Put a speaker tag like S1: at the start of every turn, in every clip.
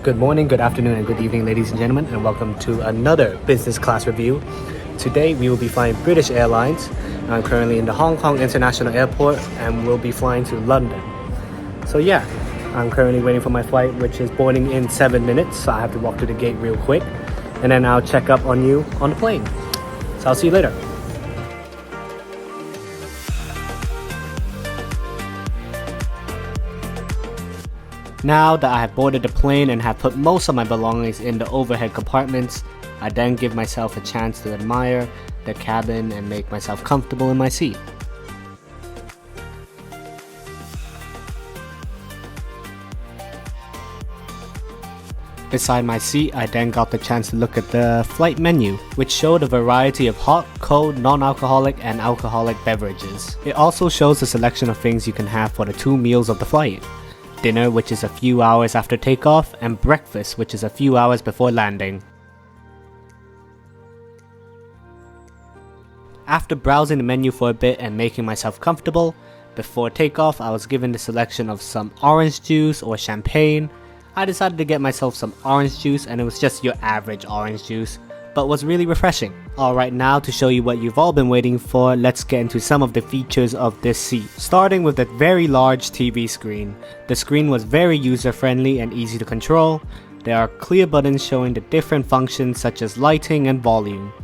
S1: Good morning, good afternoon, and good evening, ladies and gentlemen, and welcome to another business class review. Today we will be flying British Airlines. I'm currently in the Hong Kong International Airport and we'll be flying to London. So yeah, I'm currently waiting for my flight, which is boarding in 7 minutes, so I have to walk to the gate real quick, and then I'll check up on you on the plane. So I'll see you later. Now that I have boarded the plane and have put most of my belongings in the overhead compartments, I then give myself a chance to admire the cabin and make myself comfortable in my seat. Beside my seat, I then got the chance to look at the flight menu, which showed a variety of hot, cold, non-alcoholic and alcoholic beverages. It also shows a selection of things you can have for the 2 meals of the flight. Dinner, which is a few hours after takeoff, and breakfast, which is a few hours before landing. After browsing the menu for a bit and making myself comfortable, before takeoff I was given the selection of some orange juice or champagne. I decided to get myself some orange juice, and it was just your average orange juice, but was really refreshing. Alright, now to show you what you've all been waiting for, let's get into some of the features of this seat. Starting with the very large TV screen. The screen was very user friendly and easy to control. There are clear buttons showing the different functions such as lighting and volume.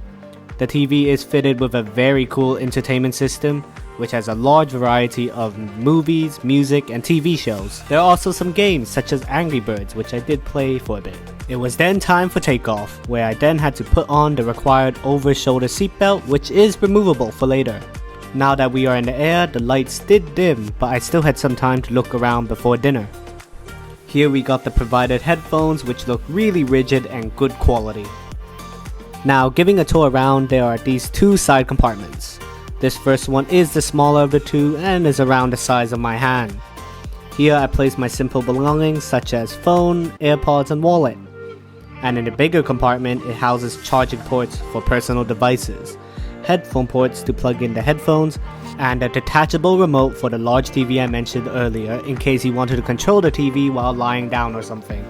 S1: The TV is fitted with a very cool entertainment system, which has a large variety of movies, music, and TV shows. There are also some games such as Angry Birds, which I did play for a bit. It was then time for takeoff, where I then had to put on the required over-shoulder seatbelt, which is removable for later. Now that we are in the air, the lights did dim, but I still had some time to look around before dinner. Here we got the provided headphones, which look really rigid and good quality. Now, giving a tour around, there are these 2 side compartments. This first one is the smaller of the 2 and is around the size of my hand. Here I place my simple belongings such as phone, AirPods, and wallet. And in the bigger compartment, it houses charging ports for personal devices, headphone ports to plug in the headphones, and a detachable remote for the large TV I mentioned earlier in case you wanted to control the TV while lying down or something.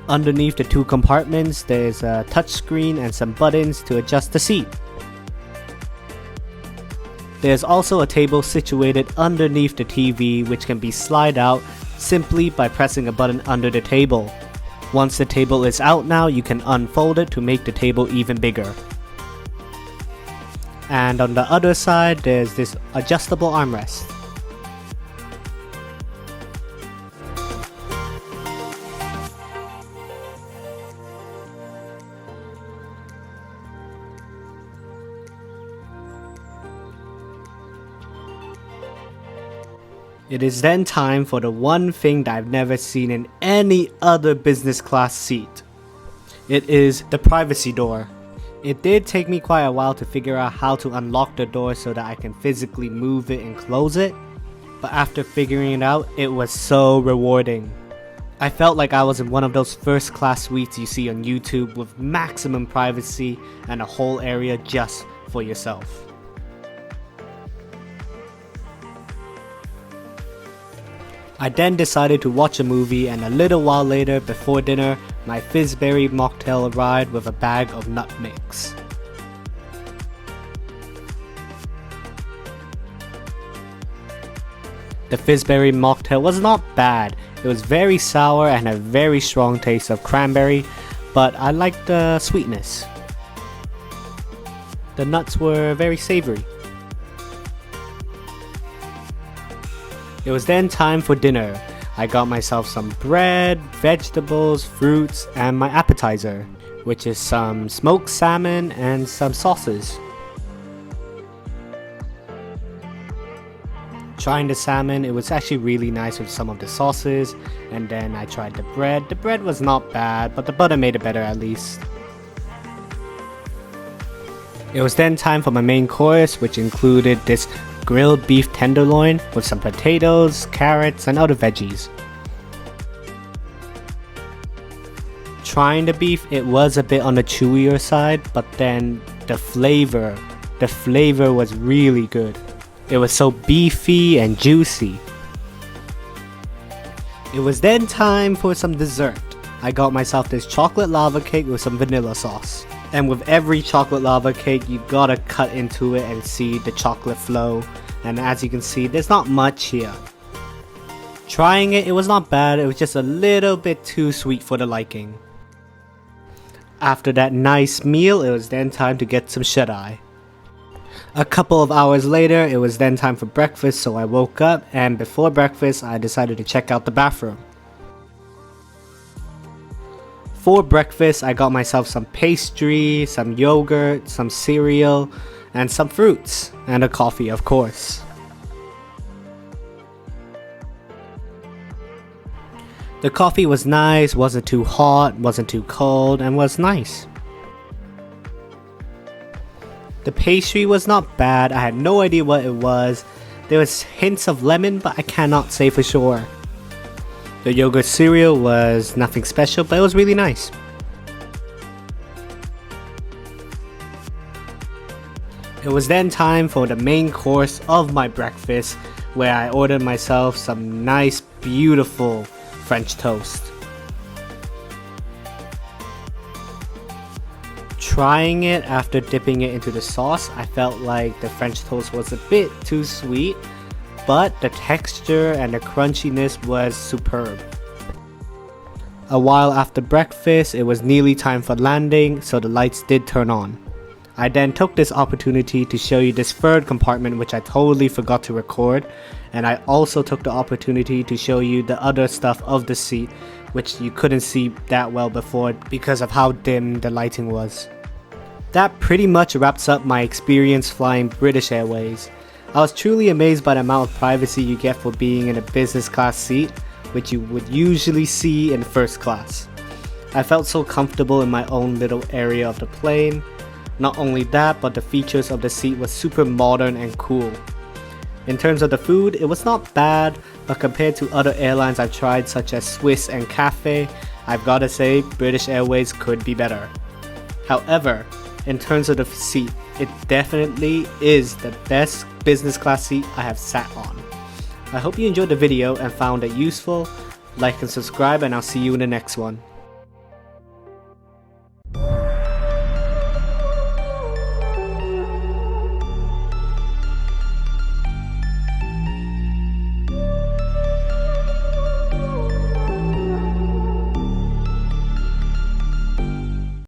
S1: Underneath the 2 compartments, there is a touchscreen and some buttons to adjust the seat. There is also a table situated underneath the TV which can be slid out simply by pressing a button under the table. Once the table is out now, you can unfold it to make the table even bigger. And on the other side, there's this adjustable armrest. It is then time for the one thing that I've never seen in any other business class seat. It is the privacy door. It did take me quite a while to figure out how to unlock the door so that I can physically move it and close it, but after figuring it out, it was so rewarding. I felt like I was in one of those first class suites you see on YouTube with maximum privacy and a whole area just for yourself. I then decided to watch a movie, and a little while later, before dinner, my Fizzberry mocktail arrived with a bag of nut mix. The Fizzberry mocktail was not bad. It was very sour and had a very strong taste of cranberry, but I liked the sweetness. The nuts were very savory. It was then time for dinner. I got myself some bread, vegetables, fruits, and my appetizer, which is some smoked salmon and some sauces. Trying the salmon, it was actually really nice with some of the sauces, and then I tried the bread. The bread was not bad, but the butter made it better at least. It was then time for my main course, which included this grilled beef tenderloin with some potatoes, carrots, and other veggies. trying the beef, it was a bit on the chewier side, but then the flavor was really good. It was so beefy and juicy. It was then time for some dessert. I got myself this chocolate lava cake with some vanilla sauce. And with every chocolate lava cake, you gotta cut into it and see the chocolate flow. And as you can see, there's not much here. Trying it, it was not bad, it was just a little bit too sweet for the liking. After that nice meal, it was then time to get some shut-eye. A couple of hours later, it was then time for breakfast, so I woke up, and before breakfast, I decided to check out the bathroom. For breakfast, I got myself some pastry, some yogurt, some cereal, and some fruits, and a coffee, of course. The coffee was nice, wasn't too hot, wasn't too cold, and was nice. The pastry was not bad, I had no idea what it was. There was hints of lemon, but I cannot say for sure. The yogurt cereal was nothing special, but it was really nice. It was then time for the main course of my breakfast, where I ordered myself some nice, beautiful French toast. Trying it after dipping it into the sauce, I felt like the French toast was a bit too sweet, but the texture and the crunchiness was superb. A while after breakfast, it was nearly time for landing, so the lights did turn on. I then took this opportunity to show you this third compartment, which I totally forgot to record, and I also took the opportunity to show you the other stuff of the seat, which you couldn't see that well before because of how dim the lighting was. That pretty much wraps up my experience flying British Airways. I was truly amazed by the amount of privacy you get for being in a business class seat, which you would usually see in first class. I felt so comfortable in my own little area of the plane. Not only that, but the features of the seat was super modern and cool. In terms of the food, it was not bad, but compared to other airlines I've tried such as Swiss and Cathay, I've gotta say British Airways could be better. However, in terms of the seat, it definitely is the best business class seat I have sat on. I hope you enjoyed the video and found it useful. Like and subscribe, and I'll see you in the next one.